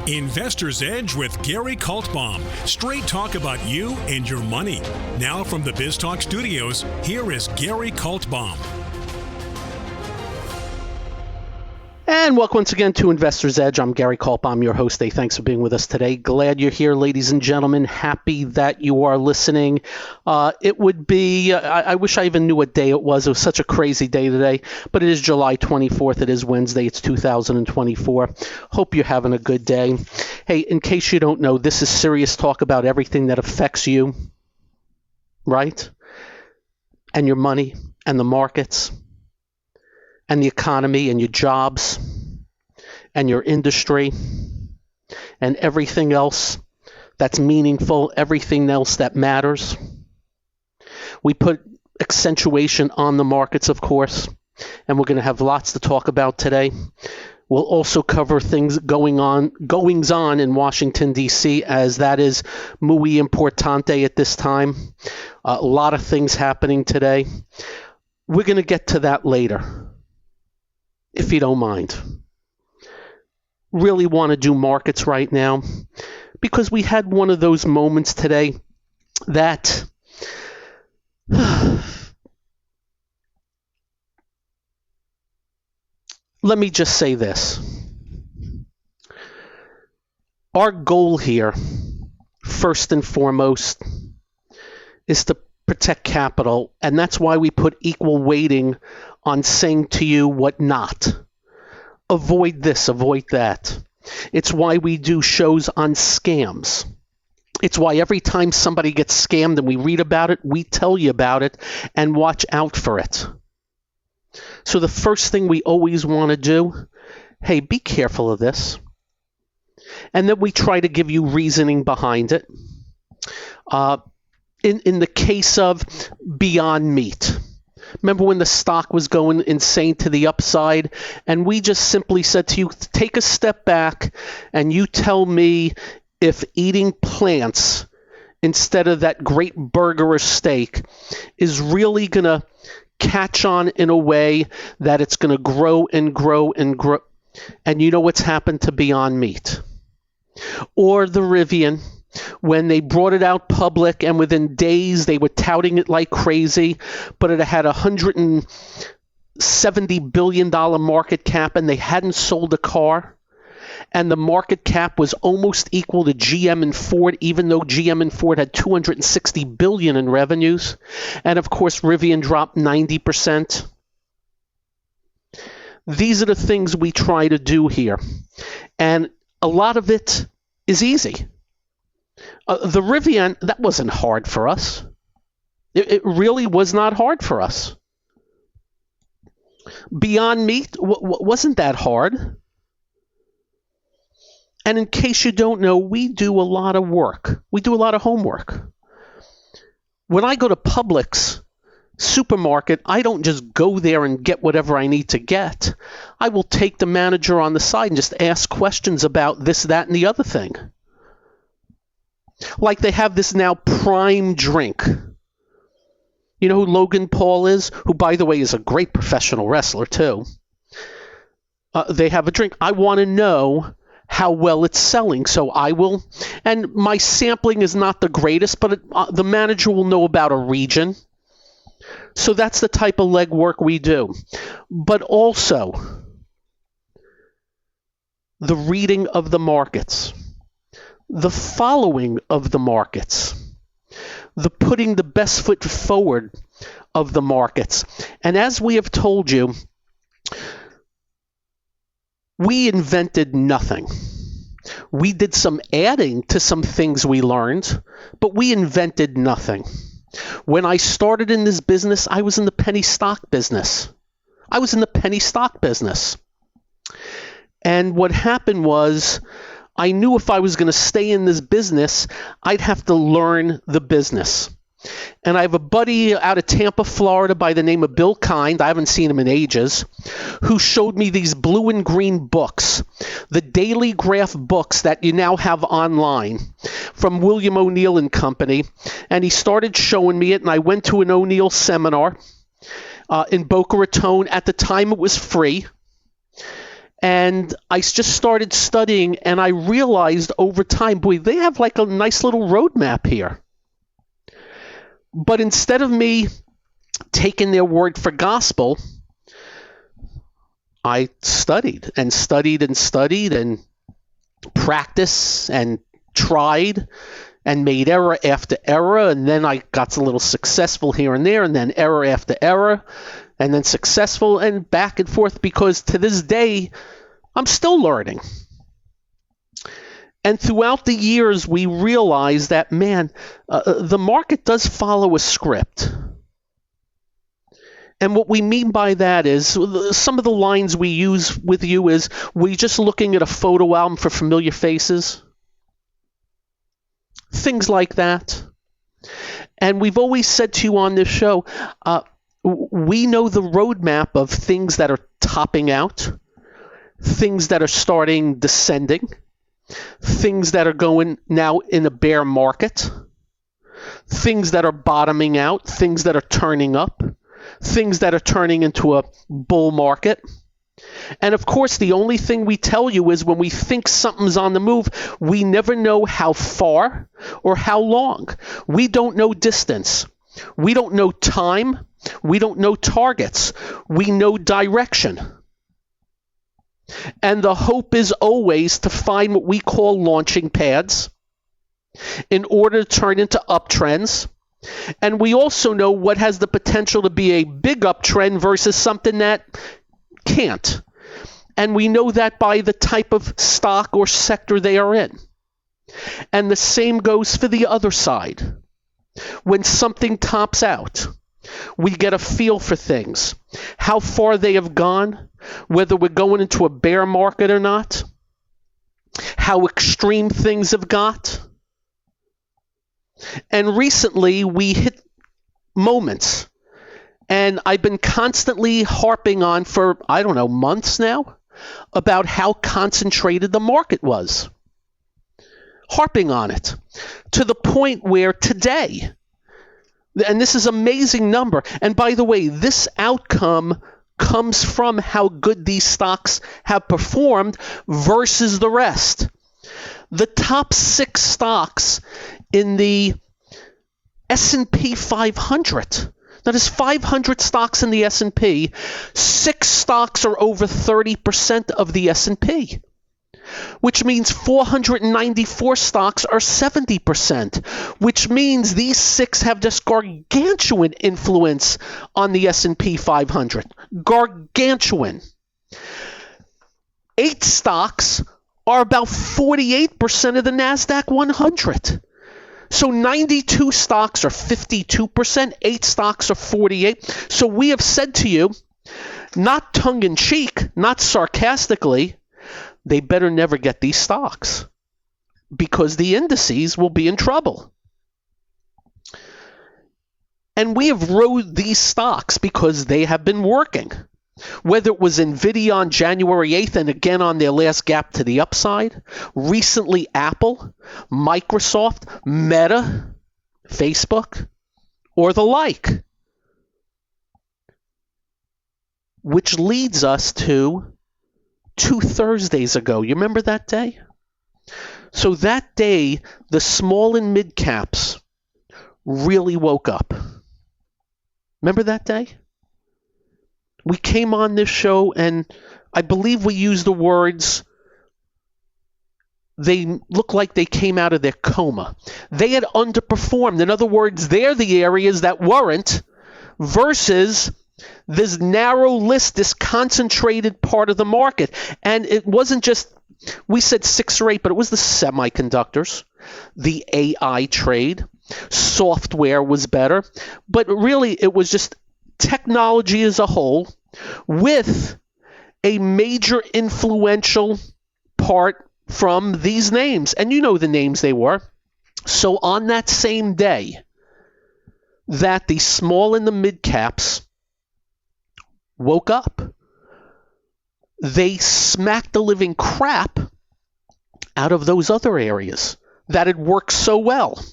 Investor's Edge with Gary Kaltbaum. Straight talk about you and your money. Now from the Biz Talk studios, here is Gary Kaltbaum. And welcome once again to Investor's Edge. I'm Gary Kaltbaum, your host. Hey, thanks for being with us today. Glad you're here, ladies and gentlemen. Happy that you are listening. It would be, I wish I even knew what day it was. It was such a crazy day today, but it is July 24th. It is Wednesday. It's 2024. Hope you're having a good day. Hey, in case you don't know, this is serious talk about everything that affects you, right? And your money and the markets and the economy and your jobs and your industry and everything else that's meaningful, everything else that matters. We put accentuation on the markets, of course, and we're going to have lots to talk about today. We'll also cover goings on in Washington, D.C., as that is muy importante at this time. A lot of things happening today. We're going to get to that later, if you don't mind. Really want to do markets right now because we had one of those moments today that let me just say this. Our goal here, first and foremost, is to protect capital, and that's why we put equal weighting on saying to you what not. Avoid this, avoid that. It's why we do shows on scams. It's why every time somebody gets scammed and we read about it, we tell you about it and watch out for it. So the first thing we always want to do, hey, be careful of this. And then we try to give you reasoning behind it. In the case of Beyond Meat, remember when the stock was going insane to the upside, and we just simply said to you, take a step back and you tell me if eating plants instead of that great burger or steak is really going to catch on in a way that it's going to grow and grow and grow. And you know what's happened to Beyond Meat? Or the Rivian, when they brought it out public and within days they were touting it like crazy, but it had $170 billion market cap and they hadn't sold a car. And the market cap was almost equal to GM and Ford, even though GM and Ford had $260 billion in revenues. And of course, Rivian dropped 90%. These are the things we try to do here. And a lot of it is easy. The Rivian, that wasn't hard for us. It really was not hard for us. Beyond Meat wasn't that hard. And in case you don't know, we do a lot of work. We do a lot of homework. When I go to Publix supermarket, I don't just go there and get whatever I need to get. I will take the manager on the side and just ask questions about this, that, and the other thing. Like they have this now Prime drink. You know who Logan Paul is? Who, by the way, is a great professional wrestler, too. They have a drink. I want to know how well it's selling. So I will, and my sampling is not the greatest, but the manager will know about a region. So that's the type of legwork we do. But also, the reading of the markets, the following of the markets, the putting the best foot forward of the markets. And as we have told you, we invented nothing. We did some adding to some things we learned, but we invented nothing. When I started in this business, I was in the penny stock business. And what happened was, I knew if I was going to stay in this business, I'd have to learn the business. And I have a buddy out of Tampa, Florida by the name of Bill Kind, I haven't seen him in ages, who showed me these blue and green books, the Daily Graph books that you now have online from William O'Neill and Company. And he started showing me it, and I went to an O'Neill seminar in Boca Raton. At the time, it was free. And I just started studying, and I realized over time, boy, they have like a nice little roadmap here. But instead of me taking their word for gospel, I studied and studied and studied and practiced and tried and made error after error, and then I got a little successful here and there, and then error after error, and then successful, and back and forth, because to this day, I'm still learning. And throughout the years, we realized that, man, the market does follow a script. And what we mean by that is, some of the lines we use with you is, we're just looking at a photo album for familiar faces. Things like that. And we've always said to you on this show, we know the roadmap of things that are topping out, things that are starting descending, things that are going now in a bear market, things that are bottoming out, things that are turning up, things that are turning into a bull market. And of course, the only thing we tell you is when we think something's on the move, we never know how far or how long. We don't know distance. We don't know time. We don't know targets. We know direction. And the hope is always to find what we call launching pads in order to turn into uptrends. And we also know what has the potential to be a big uptrend versus something that can't. And we know that by the type of stock or sector they are in. And the same goes for the other side. When something tops out, we get a feel for things, how far they have gone, whether we're going into a bear market or not, how extreme things have got. And recently we hit moments, and I've been constantly harping on for, I don't know, months now, about how concentrated the market was. Harping on it to the point where today, and this is an amazing number, and by the way, this outcome comes from how good these stocks have performed versus the rest. The top 6 stocks in the S&P 500. Now, there's 500 stocks in the S&P. 6 stocks are over 30% of the S&P, which means 494 stocks are 70%, which means these 6 have this gargantuan influence on the S&P 500. Gargantuan. 8 stocks are about 48% of the NASDAQ 100. So 92 stocks are 52%, 8 stocks are 48%. So we have said to you, not tongue-in-cheek, not sarcastically, they better never get these stocks because the indices will be in trouble. And we have rode these stocks because they have been working. Whether it was NVIDIA on January 8th and again on their last gap to the upside, recently Apple, Microsoft, Meta, Facebook, or the like. Which leads us to 2 Thursdays ago. You remember that day? So that day, the small and mid caps really woke up. Remember that day? We came on this show and I believe we used the words, they look like they came out of their coma. They had underperformed. In other words, they're the areas that weren't versus this narrow list, this concentrated part of the market. And it wasn't just, we said 6 or 8, but it was the semiconductors, the AI trade, software was better. But really, it was just technology as a whole with a major influential part from these names. And you know the names they were. So on that same day that the small and the mid caps woke up, they smacked the living crap out of those other areas that had worked so well.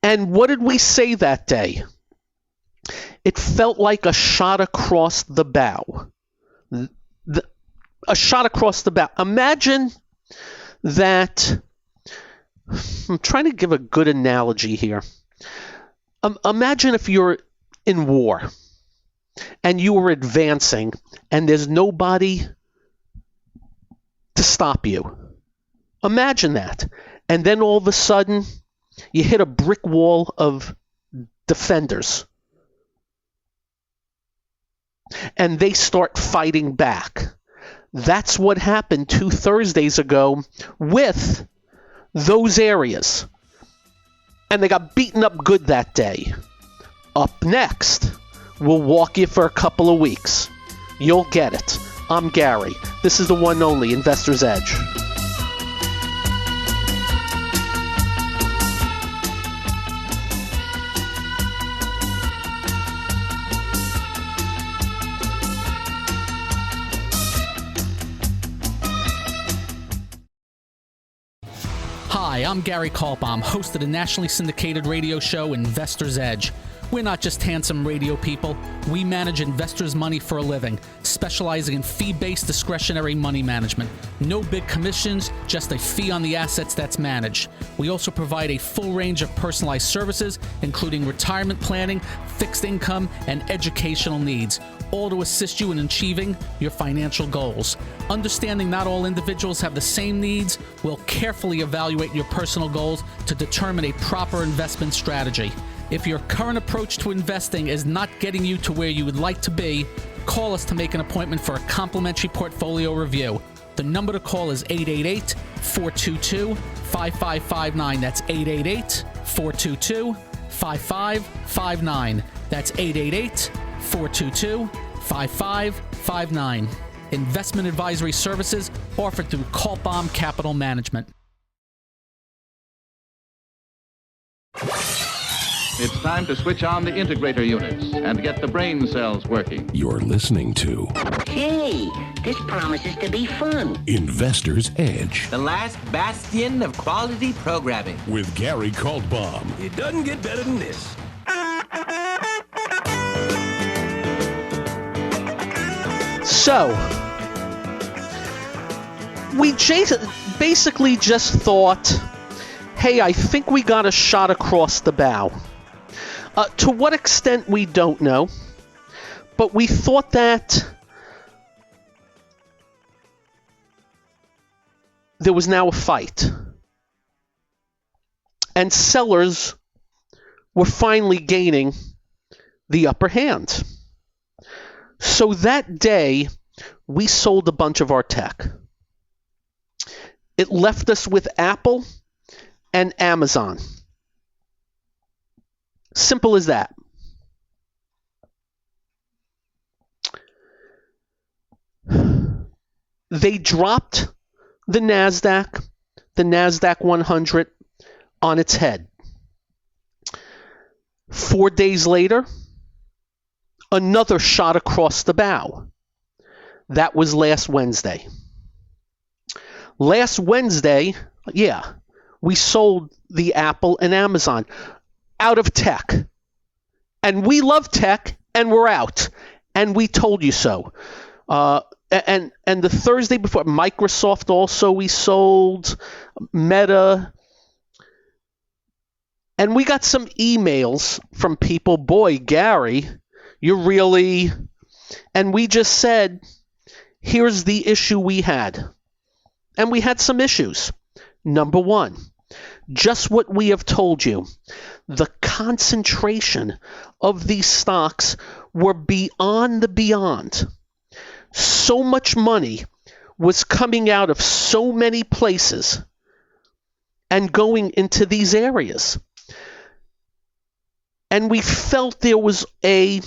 And what did we say that day? It felt like a shot across the bow. a shot across the bow. Imagine that. I'm trying to give a good analogy here. Imagine if you're in war and you are advancing and there's nobody to stop you. Imagine that. And then all of a sudden, you hit a brick wall of defenders. And they start fighting back. That's what happened 2 Thursdays ago with those areas. And they got beaten up good that day. Up next, we'll walk you for a couple of weeks. You'll get it. I'm Gary. This is the one and only Investor's Edge. Hi, I'm Gary Kaltbaum, host of the nationally syndicated radio show Investor's Edge. We're not just handsome radio people. We manage investors' money for a living, specializing in fee-based discretionary money management. No big commissions, just a fee on the assets that's managed. We also provide a full range of personalized services, including retirement planning, fixed income, and educational needs, all to assist you in achieving your financial goals. Understanding not all individuals have the same needs, we'll carefully evaluate your personal goals to determine a proper investment strategy. If your current approach to investing is not getting you to where you would like to be, call us to make an appointment for a complimentary portfolio review. The number to call is 888-422-5559. That's 888-422-5559. That's 888-422-5559. Investment advisory services offered through Kaltbaum Capital Management. It's time to switch on the integrator units and get the brain cells working. You're listening to Hey, this promises to be fun. Investor's Edge The last bastion of quality programming. with Gary Kaltbaum. It doesn't get better than this. So, we basically just thought, hey, I think we got a shot across the bow. To what extent, we don't know. But we thought that there was now a fight. And sellers were finally gaining the upper hand. So that day, we sold a bunch of our tech. It left us with Apple and Amazon. Simple as that. They dropped the NASDAQ 100 on its head. 4 days later, another shot across the bow. That was last Wednesday. Last Wednesday, we sold the Apple and Amazon out of tech. And we love tech, and we're out. And we told you so. And the Thursday before, Microsoft also we sold, Meta. And we got some emails from people, boy, Gary, you're really... And we just said, here's the issue we had. And we had some issues. Number one, just what we have told you. The concentration of these stocks were beyond the beyond. So much money was coming out of so many places and going into these areas. And we felt there was I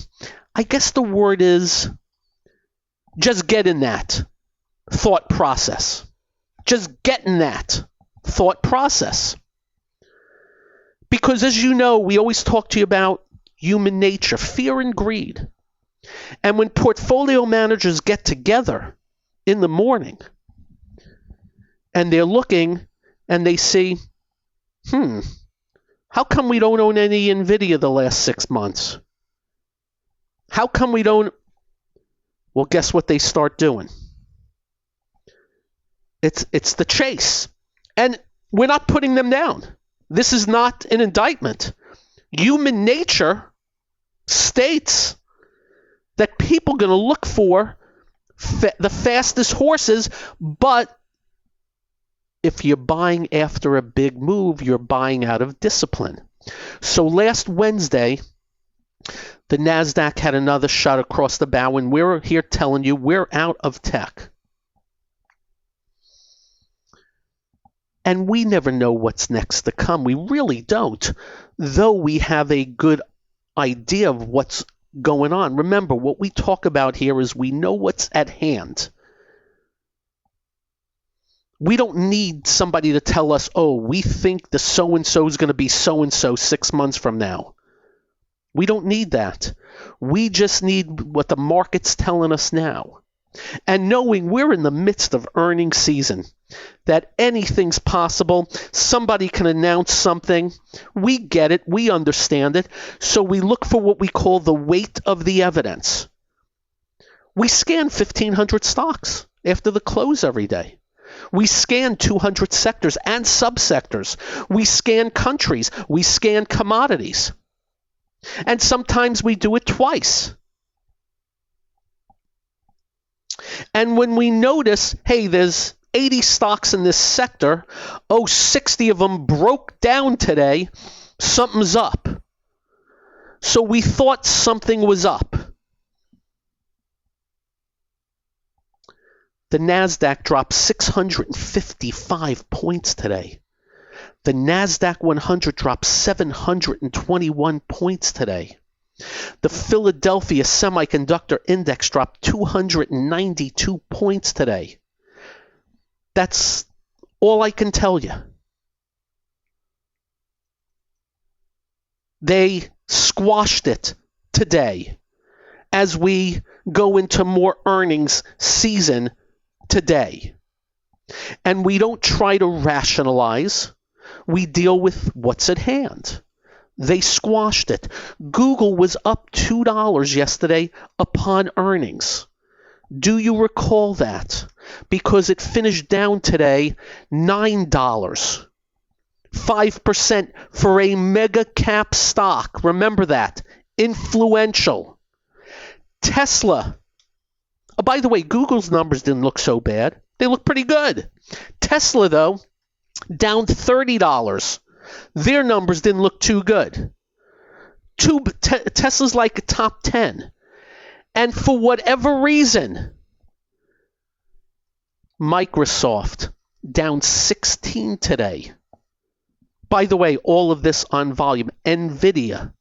guess the word is, just get in that thought process. Just get in that thought process. Because as you know, we always talk to you about human nature, fear and greed. And when portfolio managers get together in the morning and they're looking and they see, how come we don't own any NVIDIA the last 6 months? How come we don't? Well, guess what they start doing? It's the chase. And we're not putting them down. This is not an indictment. Human nature states that people are going to look for the fastest horses, but if you're buying after a big move, you're buying out of discipline. So last Wednesday, the NASDAQ had another shot across the bow, and we're here telling you we're out of tech. And we never know what's next to come. We really don't, though we have a good idea of what's going on. Remember, what we talk about here is we know what's at hand. We don't need somebody to tell us, oh, we think the so-and-so is going to be so-and-so 6 months from now. We don't need that. We just need what the market's telling us now. And knowing we're in the midst of earnings season, that anything's possible, somebody can announce something, we get it, we understand it, so we look for what we call the weight of the evidence. We scan 1,500 stocks after the close every day. We scan 200 sectors and subsectors. We scan countries. We scan commodities. And sometimes we do it twice. And when we notice, hey, there's 80 stocks in this sector, 60 of them broke down today, something's up. So we thought something was up. The NASDAQ dropped 655 points today. The NASDAQ 100 dropped 721 points today. The Philadelphia Semiconductor Index dropped 292 points today. That's all I can tell you. They squashed it today as we go into more earnings season today. And we don't try to rationalize. We deal with what's at hand. They squashed it. Google was up $2 yesterday upon earnings. Do you recall that? Because it finished down today $9. 5% for a Megacap stock. Remember that. Influential. Tesla. Oh, by the way, Google's numbers didn't look so bad. They look pretty good. Tesla, though, down $30. Their numbers didn't look too good. Tesla's like a top 10. And for whatever reason, Microsoft down 16 today. By the way, all of this on volume. NVIDIA,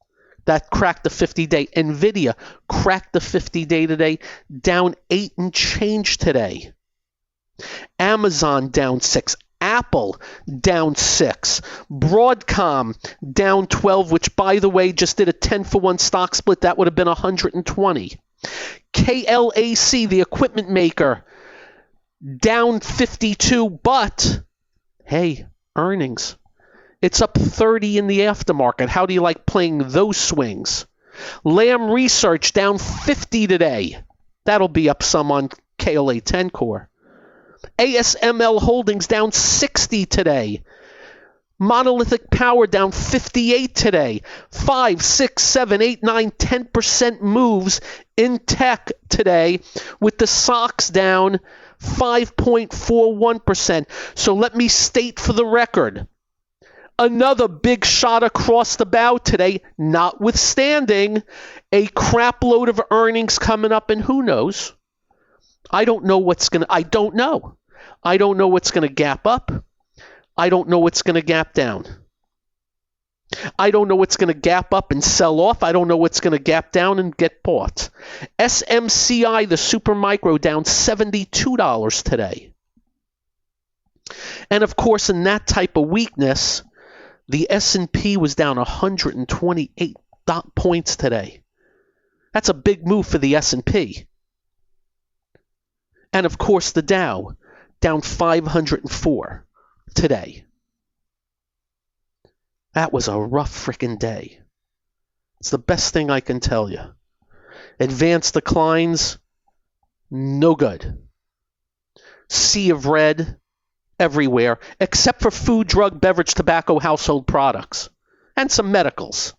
that cracked the 50-day. NVIDIA cracked the 50-day today, down 8 and change today. Amazon down 6. Apple down 6. Broadcom down 12, which, by the way, just did a 10-for-1 stock split. That would have been 120. KLAC, the equipment maker, down 52, but, hey, earnings. It's up 30 in the aftermarket. How do you like playing those swings? Lam Research down 50 today. That'll be up some on KLA 10 core. ASML Holdings down 60 today. Monolithic Power down 58 today. 5, 6, 7, 8, 9, 10% moves in tech today, with the stocks down 5.41%. So let me state for the record, another big shot across the bow today, notwithstanding a crap load of earnings coming up, and who knows? I don't know what's going to, I don't know what's going to gap up. I don't know what's going to gap down. I don't know what's going to gap up and sell off. I don't know what's going to gap down and get bought. SMCI, the super micro, down $72 today. And of course, in that type of weakness, the S&P was down 128 points today. That's a big move for the S&P. And of course, the Dow down 504 today. That was a rough freaking day. It's the best thing I can tell you. Advanced declines, no good. Sea of red, everywhere, except for food, drug, beverage, tobacco, household products, and some medicals.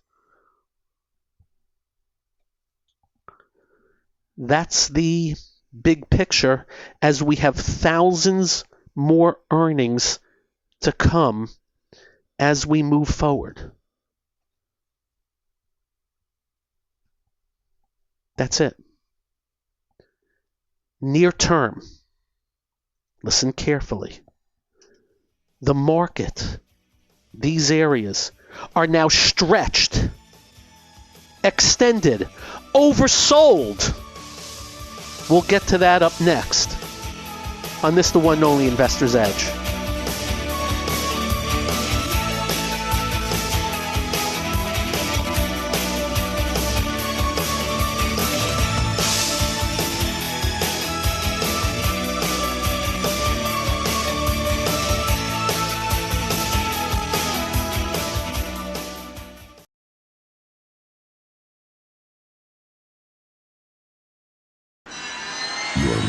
That's the big picture as we have thousands more earnings to come as we move forward. That's it. Near term, listen carefully. The market, these areas, are now stretched, extended, oversold. We'll get to that up next on this, the one and only Investor's Edge.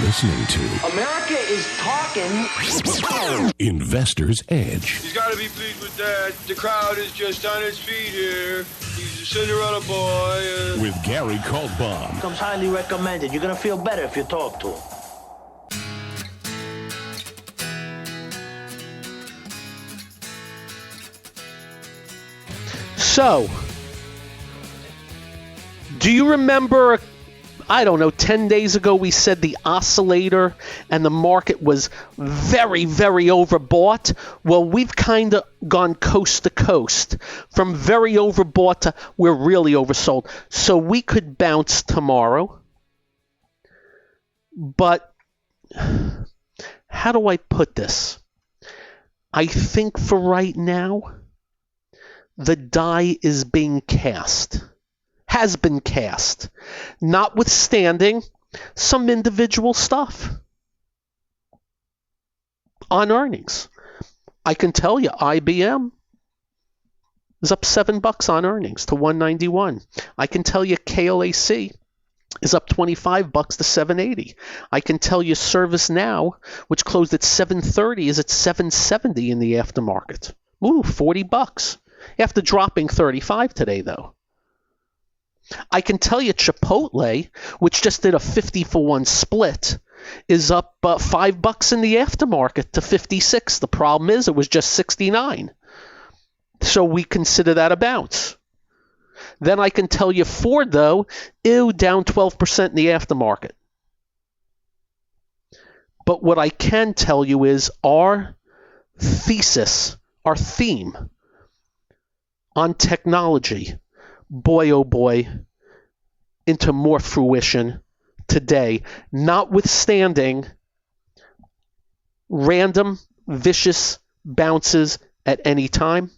Listening to America is talking. Investor's Edge. He's got to be pleased with that. The crowd is just on its feet here. He's a Cinderella boy. With Gary Kaltbaum. Comes highly recommended. You're going to feel better if you talk to him. So, do you remember, I don't know, 10 days ago we said the oscillator and the market was very, very overbought? Well, we've kind of gone coast to coast, from very overbought to we're really oversold. So we could bounce tomorrow. But how do I put this? I think for right now, the die is being cast. Has been cast, notwithstanding some individual stuff on earnings. I can tell you IBM is up $7 on earnings to 191. I can tell you KLAC is up $25 to 780. I can tell you ServiceNow, which closed at 730, is at 770 in the aftermarket. Ooh, $40. After dropping 35 today, though. I can tell you Chipotle, which just did a 50-for-1 split, is up $5 in the aftermarket to 56. The problem is it was just 69. So we consider that a bounce. Then I can tell you Ford, though, down 12% in the aftermarket. But what I can tell you is our thesis, our theme on technology, boy, oh boy, into more fruition today, notwithstanding random, vicious bounces at any time.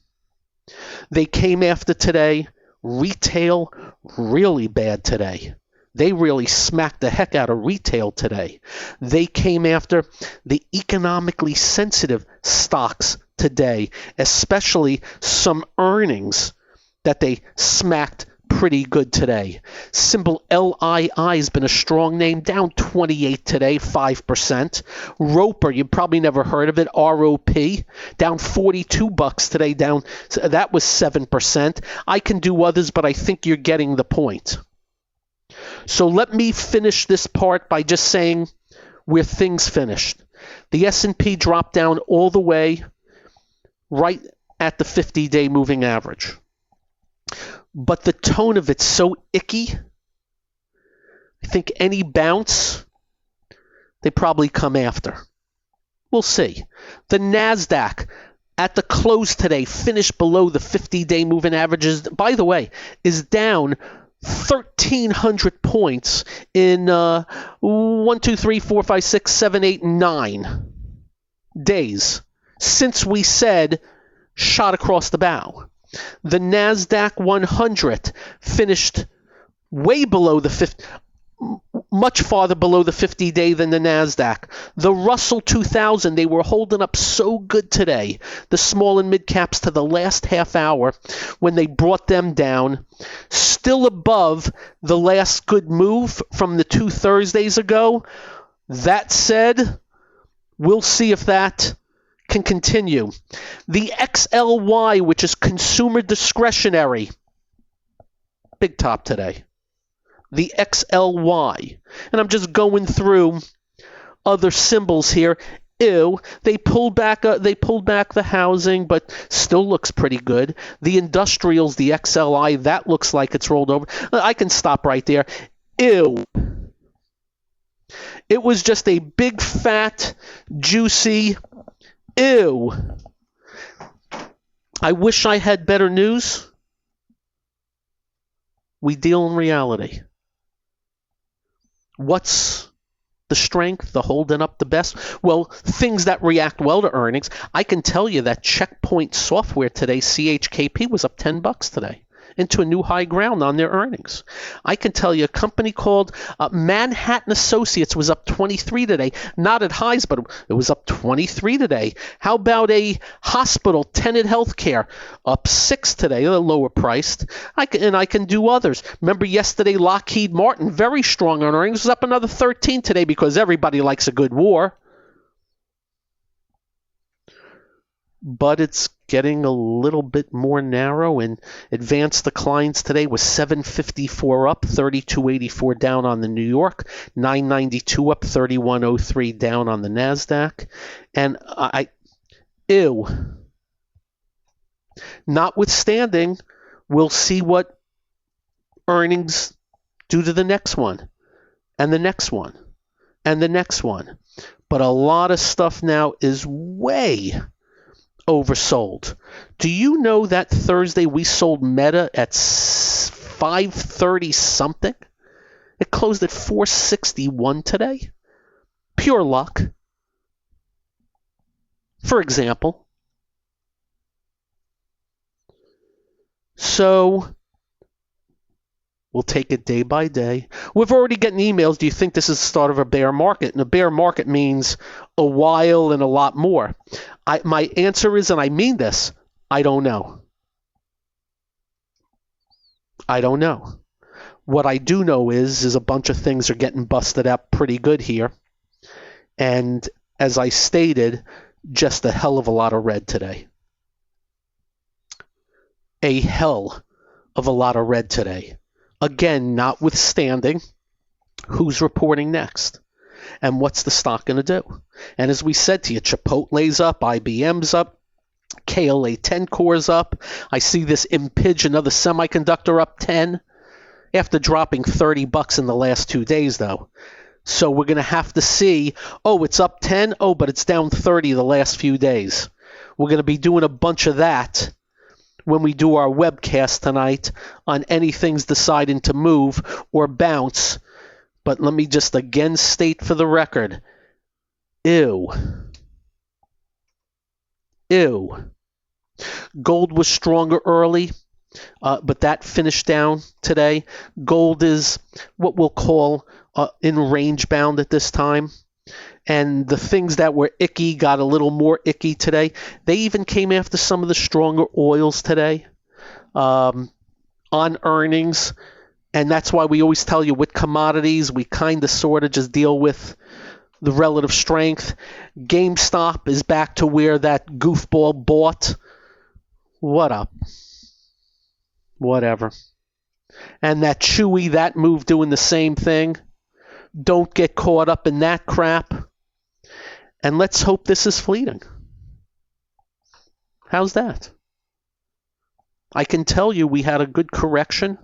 They came after today. Retail, really bad today. They really smacked the heck out of retail today. They came after the economically sensitive stocks today, especially some earnings that they smacked pretty good today. Symbol LII has been a strong name, down 28 today, 5%. Roper, you probably never heard of it, ROP, down $42 today, down, that was 7%. I can do others, but I think you're getting the point. So let me finish this part by just saying where things finished. The S&P dropped down all the way right at the 50-day moving average. But the tone of it's so icky, I think any bounce, they probably come after. We'll see. The NASDAQ at the close today finished below the 50-day moving averages. By the way, is down 1,300 points in 1, 2, 3, 4, 5, 6, 7, 8, 9 days since we said shot across the bow. The NASDAQ 100 finished way below the 50, much farther below the 50-day than the NASDAQ. The Russell 2000, they were holding up so good today, the small and mid caps, to the last half hour when they brought them down, still above the last good move from the 2 Thursdays ago. That said, we'll see if that can continue. The XLY, which is consumer discretionary, big top today. The XLY. And I'm just going through other symbols here. Ew, they pulled back the housing, but still looks pretty good. The industrials, the XLI, that looks like it's rolled over. I can stop right there. Ew. It was just a big, fat, juicy ew. I wish I had better news. We deal in reality. What's the strength, the holding up the best? Well, things that react well to earnings. I can tell you that Checkpoint Software today, CHKP, was up $10 today into a new high ground on their earnings. I can tell you a company called Manhattan Associates was up 23 today. Not at highs, but it was up 23 today. How about a hospital, Tenet Healthcare, up 6 today, a lower priced. I can do others. Remember yesterday, Lockheed Martin, very strong on earnings, was up another 13 today because everybody likes a good war. But it's getting a little bit more narrow, and advanced declines today was 754 up, 3284 down on the New York, 992 up, 3103 down on the NASDAQ. And ew. Notwithstanding, we'll see what earnings do to the next one, and the next one, and the next one. But a lot of stuff now is way oversold. Do you know that Thursday we sold Meta at 530 something? It closed at 461 today. Pure luck. For example. So we'll take it day by day. We've already gotten emails. Do you think this is the start of a bear market? And a bear market means a while and a lot more. My answer is, and I mean this, I don't know. I don't know. What I do know is a bunch of things are getting busted up pretty good here. And as I stated, just a hell of a lot of red today. A hell of a lot of red today. Again, notwithstanding who's reporting next and what's the stock going to do. And as we said to you, Chipotle's up, IBM's up, KLA 10 Core's up. I see this Impinj, another semiconductor, up 10 after dropping $30 in the last 2 days, though. So we're going to have to see, it's up 10, but it's down 30 the last few days. We're going to be doing a bunch of that when we do our webcast tonight on anything's deciding to move or bounce. But let me just again state for the record, ew. Ew. Gold was stronger early, but that finished down today. Gold is what we'll call in range bound at this time. And the things that were icky got a little more icky today. They even came after some of the stronger oils today on earnings. And that's why we always tell you with commodities, we kind of sort of just deal with the relative strength. GameStop is back to where that goofball bought. What up? Whatever. And that Chewy, that move doing the same thing. Don't get caught up in that crap. And let's hope this is fleeting. How's that? I can tell you we had a good correction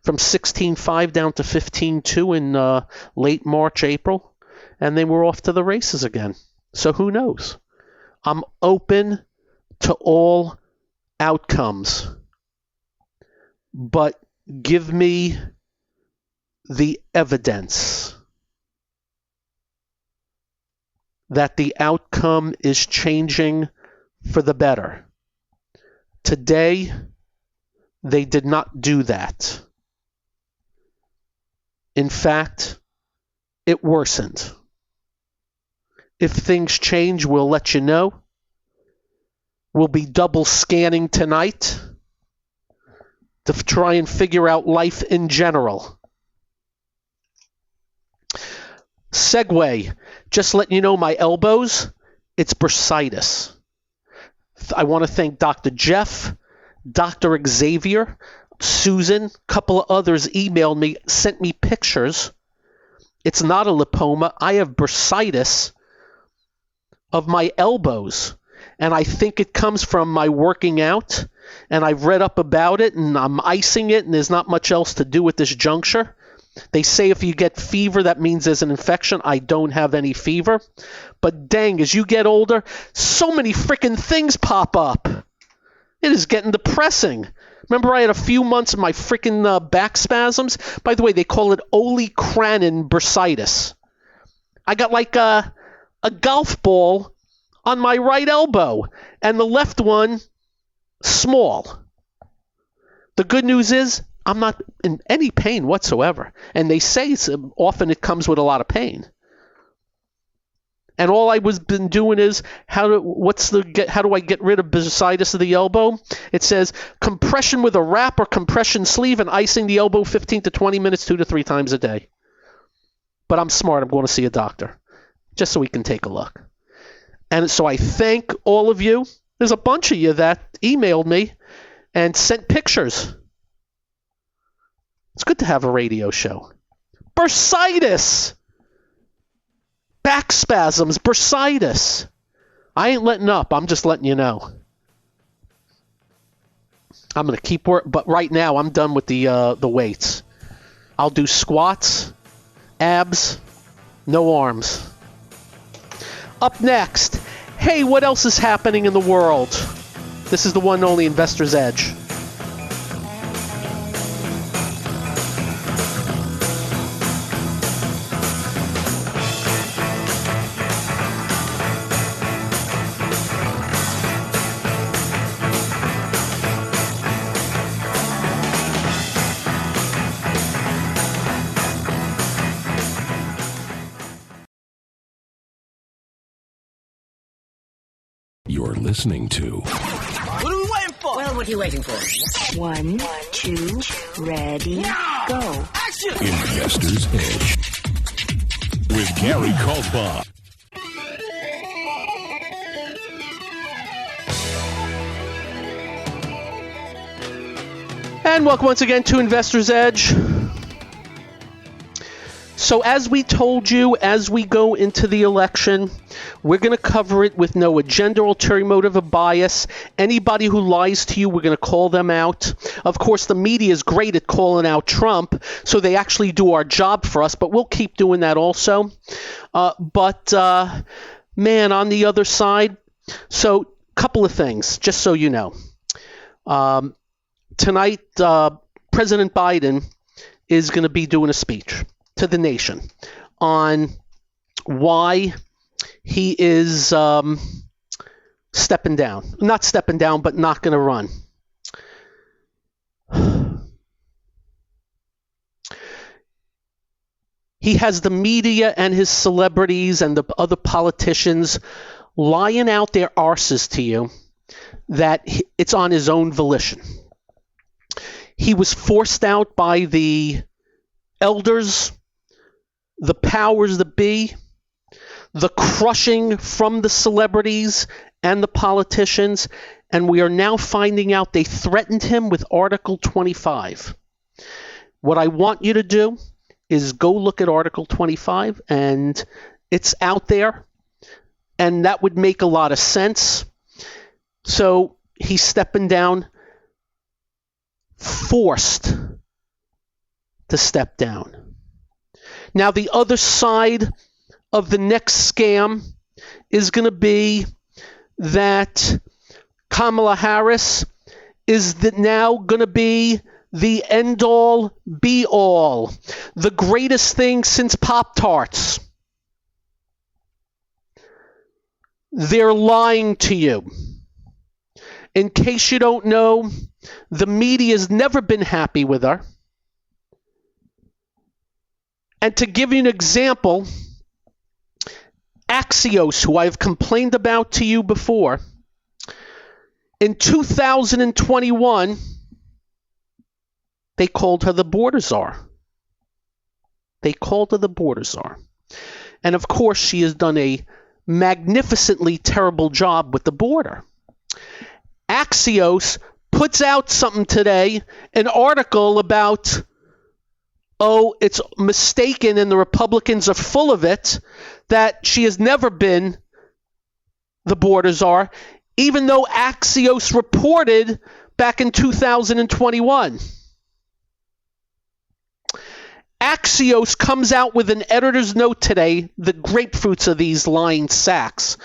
from 16.5 down to 15.2 in late March, April, and then we're off to the races again. So who knows? I'm open to all outcomes, but give me the evidence that the outcome is changing for the better. Today, they did not do that. In fact, it worsened. If things change, we'll let you know. We'll be double scanning tonight to try and figure out life in general. Segue, just letting you know my elbows, it's bursitis. I want to thank Dr. Jeff, Dr. Xavier, Susan, a couple of others emailed me, sent me pictures. It's not a lipoma. I have bursitis of my elbows, and I think it comes from my working out, and I've read up about it, and I'm icing it, and there's not much else to do at this juncture. They say if you get fever, that means there's an infection. I don't have any fever. But dang, as you get older, so many freaking things pop up. It is getting depressing. Remember, I had a few months of my freaking back spasms? By the way, they call it olecranon bursitis. I got like a golf ball on my right elbow, and the left one small. The good news is I'm not in any pain whatsoever. And they say often it comes with a lot of pain. And all I was been doing is how do I get rid of bursitis of the elbow? It says compression with a wrap or compression sleeve and icing the elbow 15 to 20 minutes 2 to 3 times a day. But I'm smart. I'm going to see a doctor just so we can take a look. And so I thank all of you. There's a bunch of you that emailed me and sent pictures. It's good to have a radio show. Bursitis! Back spasms, bursitis. I ain't letting up. I'm just letting you know. I'm going to keep work, but right now I'm done with the weights. I'll do squats, abs, no arms. Up next, hey, what else is happening in the world? This is the one and only Investor's Edge. You're listening to What are we waiting for? Well, what are you waiting for? 1, 2, ready, go. Action! Investor's Edge with Gary Kaltbaum. And welcome once again to Investor's Edge. So as we told you, as we go into the election, we're going to cover it with no agenda, ulterior motive, or bias. Anybody who lies to you, we're going to call them out. Of course, the media is great at calling out Trump, so they actually do our job for us, but we'll keep doing that also. Man, on the other side, so a couple of things, just so you know. Tonight, President Biden is going to be doing a speech to the nation on why he is stepping down. Not stepping down, but not going to run. He has the media and his celebrities and the other politicians lying out their arses to you that it's on his own volition. He was forced out by the elders, the powers that be, the crushing from the celebrities and the politicians, and we are now finding out they threatened him with Article 25. What I want you to do is go look at Article 25, and it's out there, and that would make a lot of sense. So he's stepping down, forced to step down. Now, the other side of the next scam is going to be that Kamala Harris is now going to be the end-all, be-all, the greatest thing since Pop-Tarts. They're lying to you. In case you don't know, the media has never been happy with her. And to give you an example, Axios, who I've complained about to you before, in 2021, they called her the border czar. They called her the border czar. And of course, she has done a magnificently terrible job with the border. Axios puts out something today, an article about, it's mistaken and the Republicans are full of it, that she has never been the border czar, even though Axios reported back in 2021. Axios comes out with an editor's note today, the grapefruits of these lying sacks.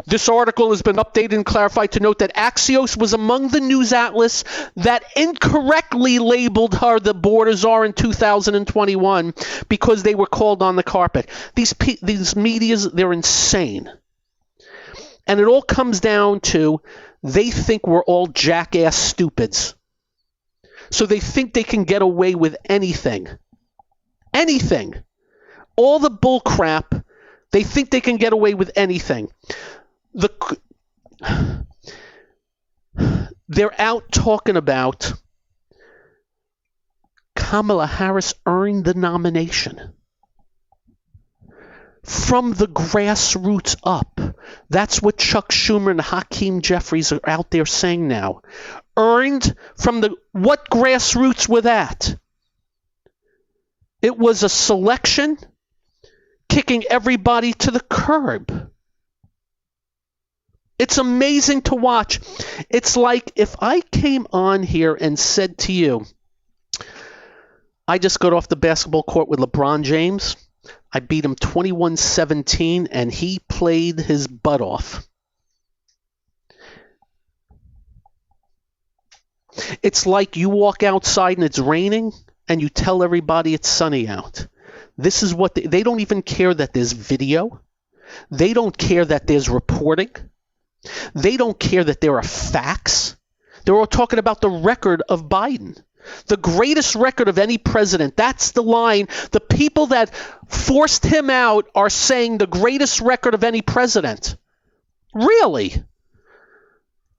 This article has been updated and clarified to note that Axios was among the news outlets that incorrectly labeled her the border czar in 2021 because they were called on the carpet. These medias, they're insane. And it all comes down to they think we're all jackass stupids. So they think they can get away with anything. Anything. All the bull crap, they think they can get away with anything. They're out talking about Kamala Harris earned the nomination. From the grassroots up. That's what Chuck Schumer and Hakeem Jeffries are out there saying now. Earned from what grassroots were that? It was a selection kicking everybody to the curb. It's amazing to watch. It's like if I came on here and said to you, I just got off the basketball court with LeBron James. I beat him 21-17, and he played his butt off. It's like you walk outside and it's raining, and you tell everybody it's sunny out. This is what they don't even care that there's video. They don't care that there's reporting. They don't care that there are facts. They're all talking about the record of Biden. The greatest record of any president. That's the line. The people that forced him out are saying the greatest record of any president. Really?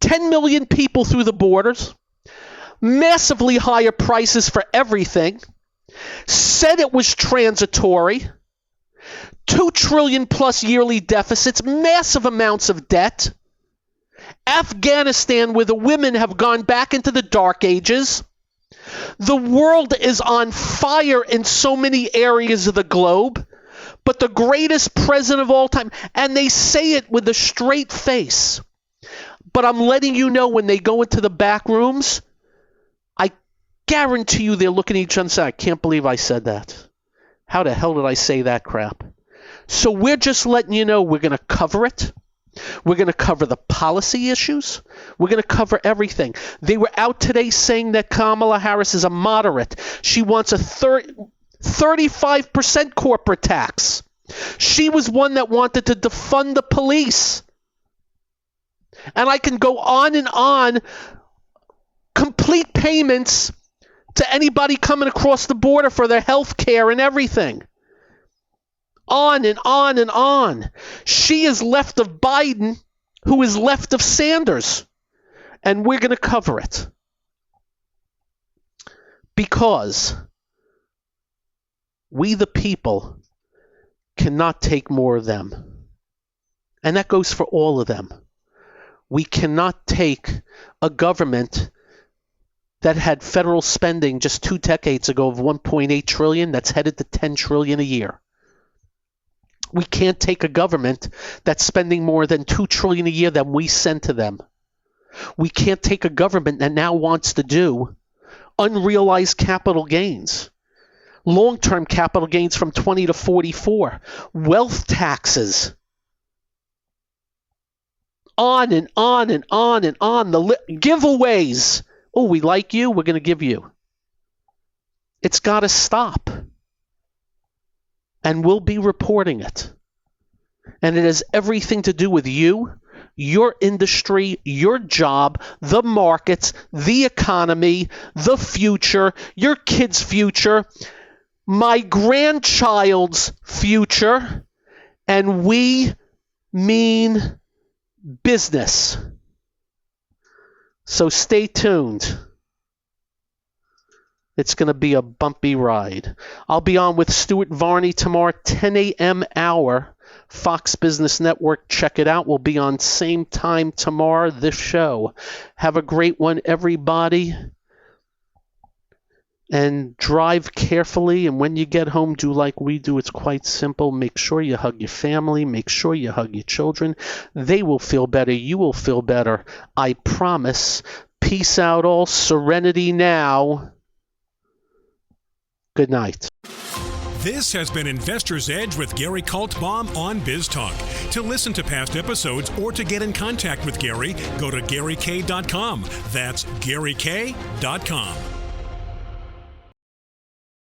10 million people through the borders. Massively higher prices for everything. Said it was transitory. 2 trillion plus yearly deficits. Massive amounts of debt. Afghanistan, where the women have gone back into the dark ages. The world is on fire in so many areas of the globe, but the greatest president of all time, and they say it with a straight face. But I'm letting you know, when they go into the back rooms, I guarantee you they're looking at each other and saying, I can't believe I said that. How the hell did I say that crap? So we're just letting you know we're going to cover it. We're going to cover the policy issues. We're going to cover everything. They were out today saying that Kamala Harris is a moderate. She wants a 35% corporate tax. She was one that wanted to defund the police. And I can go on and on. Complete payments to anybody coming across the border for their health care and everything. On and on and on. She is left of Biden, who is left of Sanders. And we're going to cover it. Because we, the people, cannot take more of them. And that goes for all of them. We cannot take a government that had federal spending just 2 decades ago of $1.8 trillion that's headed to $10 trillion a year. We can't take a government that's spending more than $2 trillion a year than we send to them. We can't take a government that now wants to do unrealized capital gains, long-term capital gains from 20 to 44, wealth taxes, on and on and on and on. The giveaways. Oh, we like you, we're going to give you. It's got to stop. And we'll be reporting it. And it has everything to do with you, your industry, your job, the markets, the economy, the future, your kid's future, my grandchild's future, and we mean business. So stay tuned. It's going to be a bumpy ride. I'll be on with Stuart Varney tomorrow, 10 a.m. hour. Fox Business Network. Check it out. We'll be on same time tomorrow, this show. Have a great one, everybody. And drive carefully, and when you get home, do like we do. It's quite simple. Make sure you hug your family. Make sure you hug your children. They will feel better. You will feel better. I promise. Peace out all. Serenity now. Good night. This has been Investor's Edge with Gary Kaltbaum on BizTalk. To listen to past episodes or to get in contact with Gary, go to GaryK.com. That's GaryK.com.